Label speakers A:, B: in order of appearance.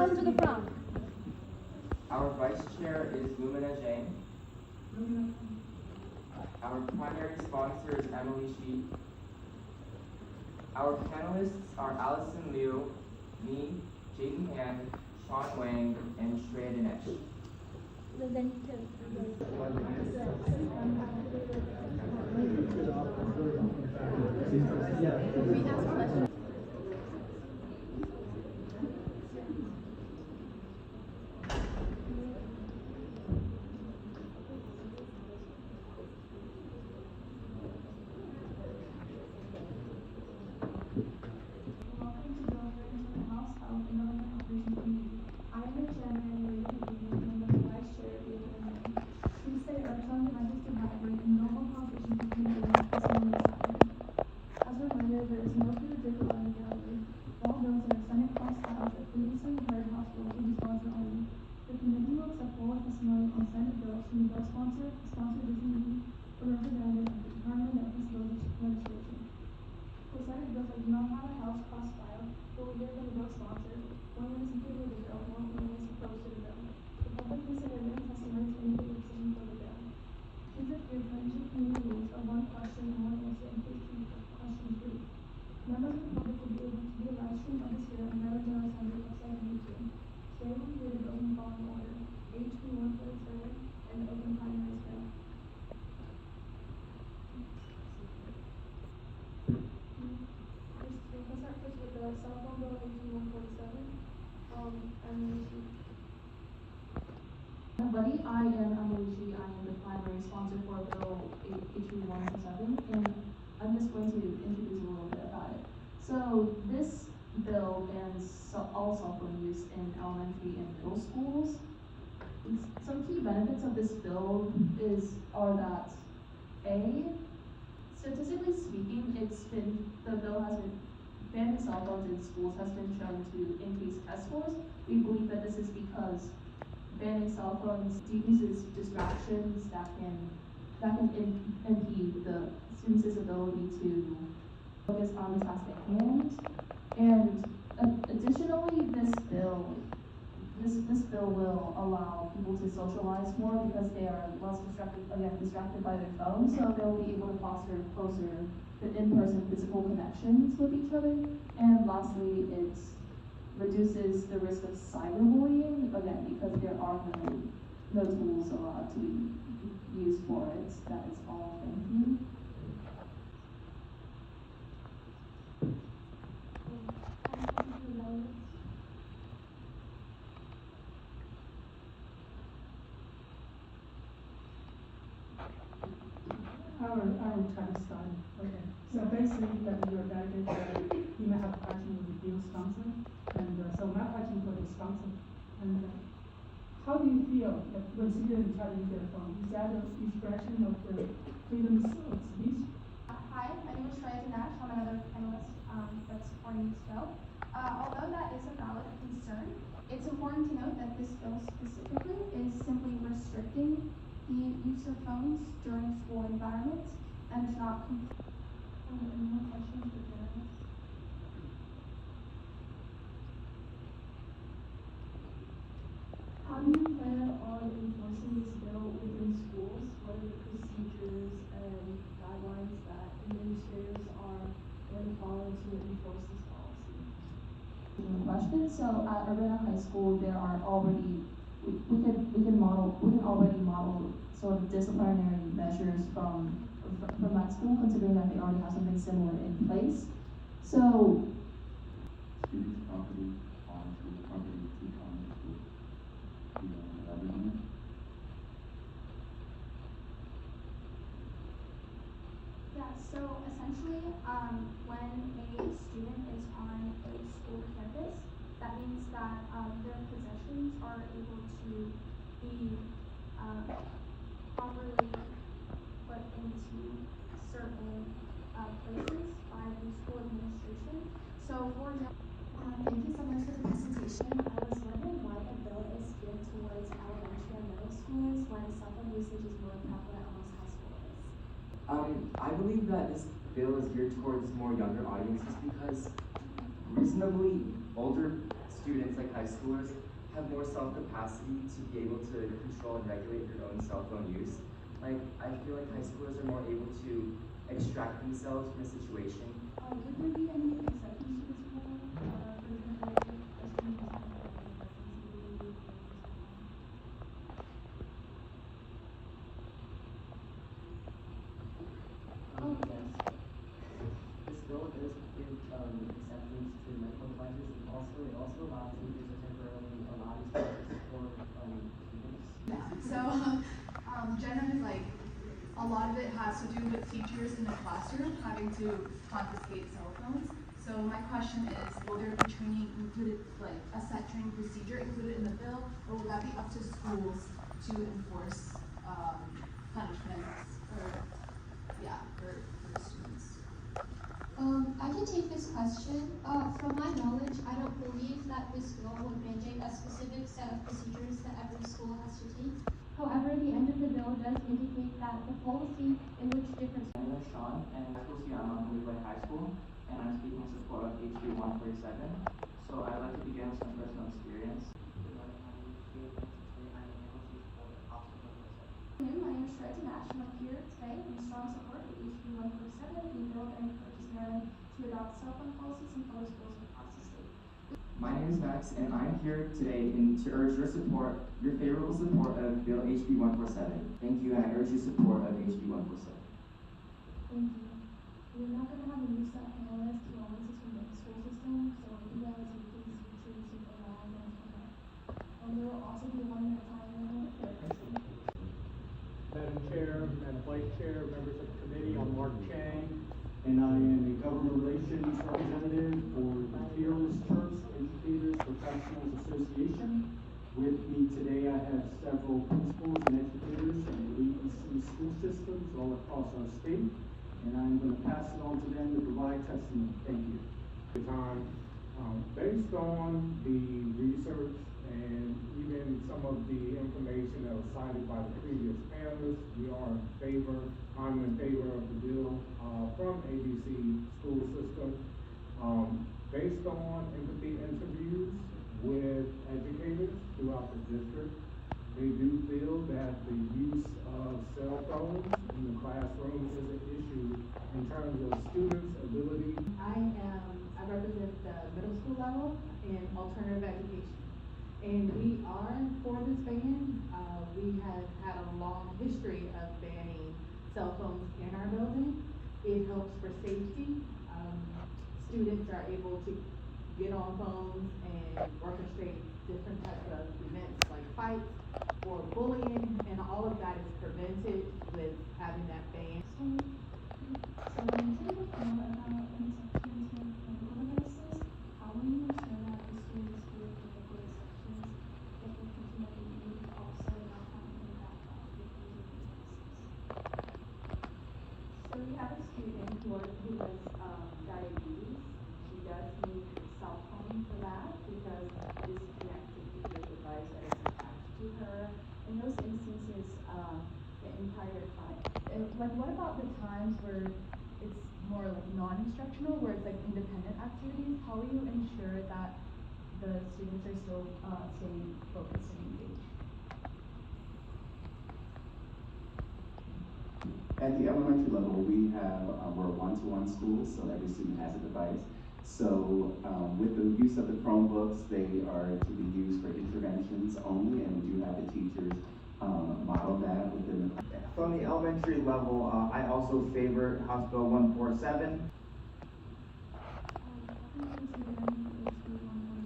A: come to the front.
B: Our vice chair is Lumina Jane. Our primary sponsor is Emily Shi. Our panelists are Allison Liu, me, Jaden Han, Sean Wang, and Shreya Dinesh.
C: Everybody, I am Emily Shi. I am the primary sponsor for Bill 82127, and I'm just going to introduce a little bit about it. So this bill bans all cell phone use in elementary and middle schools. Some key benefits of this bill are that statistically speaking, the bill has been banning cell phones in schools has been shown to increase test scores. We believe that this is because banning cell phones decreases distractions that can impede the students' ability to focus on the task at hand. And additionally, this bill will allow people to socialize more because they are less distracted by their phones, so they'll be able to foster closer in-person physical connections with each other. And lastly, it reduces the risk of cyberbullying, again, because there are no tools allowed to be used for it. That is all. Thank you.
D: I will try to start. Okay. So basically, that you're delegate, you may have a question with the bill sponsor, and so my question for the sponsor, and how do you feel when citizens try to use their phone? Is that an expression of the freedom of speech?
E: Hi, my name is Shreya Dinesh. I'm another panelist that's supporting this bill. Although that is a valid concern, it's important to note that this bill specifically is simply restricting the use of phones during school environments and is not any more questions for parents?
F: How do you plan on enforcing this bill within schools? What are the procedures and guidelines that administrators are going to follow to enforce this policy?
C: Question. So at Urbana High School, there are already we can already model sort of disciplinary measures from that school, considering that they already have something similar in place. So
G: students' property on school property to come to school. Do you elaborate on that?
E: Yeah, so essentially, when a student is on a school campus, that means that their possessions are able to be properly put into certain places by the school administration. So, for example,
F: Thank you so much for the presentation. I was wondering why the bill is geared towards elementary and middle schools when cell phone usage is more prevalent amongst high schoolers.
B: I believe that this bill is geared towards more younger audiences because reasonably older students, like high schoolers, have more self-capacity to be able to control and regulate your own cell phone use. Like, I feel like high schoolers are more able to extract themselves from a situation.
F: Would there be any exceptions to this rule? For example, if a student doesn't have any sensitivity
A: Yes. This bill does give exceptions to medical devices, and it also allows teachers to temporarily allow these devices for students.
E: Yeah. So, generally, like, a lot of it has to do with teachers in the classroom having to confiscate cell phones. So my question is, will there be training included, like a set training procedure included in the bill, or will that be up to schools to enforce punishments for students?
H: I can take this question. From my knowledge, I don't believe that this bill would mandate a specific set of procedures that every school has to take.
F: However, the end of the bill does indicate that the policy in which different
A: My name is Sean, and high school student. I'm on Louisville High School, and I'm speaking in support of HB 147. So I'd like to begin with some personal experience.
E: My name is Shi, and I'm here today in strong support of HB 147, the bill that encourages Maryland to adopt cell phone policies in public schools across the state.
B: My name is Max, and I'm here today to urge your favorable support of Bill HB 147. Thank you, and I urge your support of HB 147.
F: Thank you. We're not going to have a new set panelist who only sits from the school system, so if you guys would please retreat to the line and there will also be 1 minute time limit for person.
I: Madam Chair, Madam Vice Chair, members of the committee, I'm Mark Chang,
G: And I am a government relations representative for the Fearless Church Educators Professionals Association. With me today, I have several principals and educators from the ABC school systems all across our state, and I'm going to pass it on to them to provide testimony. Thank you.
I: the time. Based on the research and even some of the information that was cited by the previous panelists, I'm in favor of the bill from ABC school system. Based on empathy interviews with educators throughout the district, they do feel that the use of cell phones in the classroom is an issue in terms of students' ability.
J: I represent the middle school level in alternative education. And we are for this ban. We have had a long history of banning cell phones in our building. It helps for safety. Students are able to get on phones and orchestrate different types of events like fights or bullying, and all of that is prevented with having that ban.
F: So when you take a panel about any sections with medical devices, how will you ensure that the students with medical exceptions get the continuity needed also not having any backlash with using these devices?
J: So we have a student who has diabetes. She does need a cell phone for that because it is connected to the device that is attached to her.
F: In those instances,
J: The entire time.
F: like what about the times where it's more like non-instructional, where it's like independent activities? How will you ensure that the students are still staying focused and engaged?
G: At the elementary level, we're a one-to-one school, so every student has a device. So with the use of the Chromebooks, they are to be used for interventions only, and we do have the teachers model that within the.
K: From the elementary level, I also favor House Bill 147.
F: Considering HB 147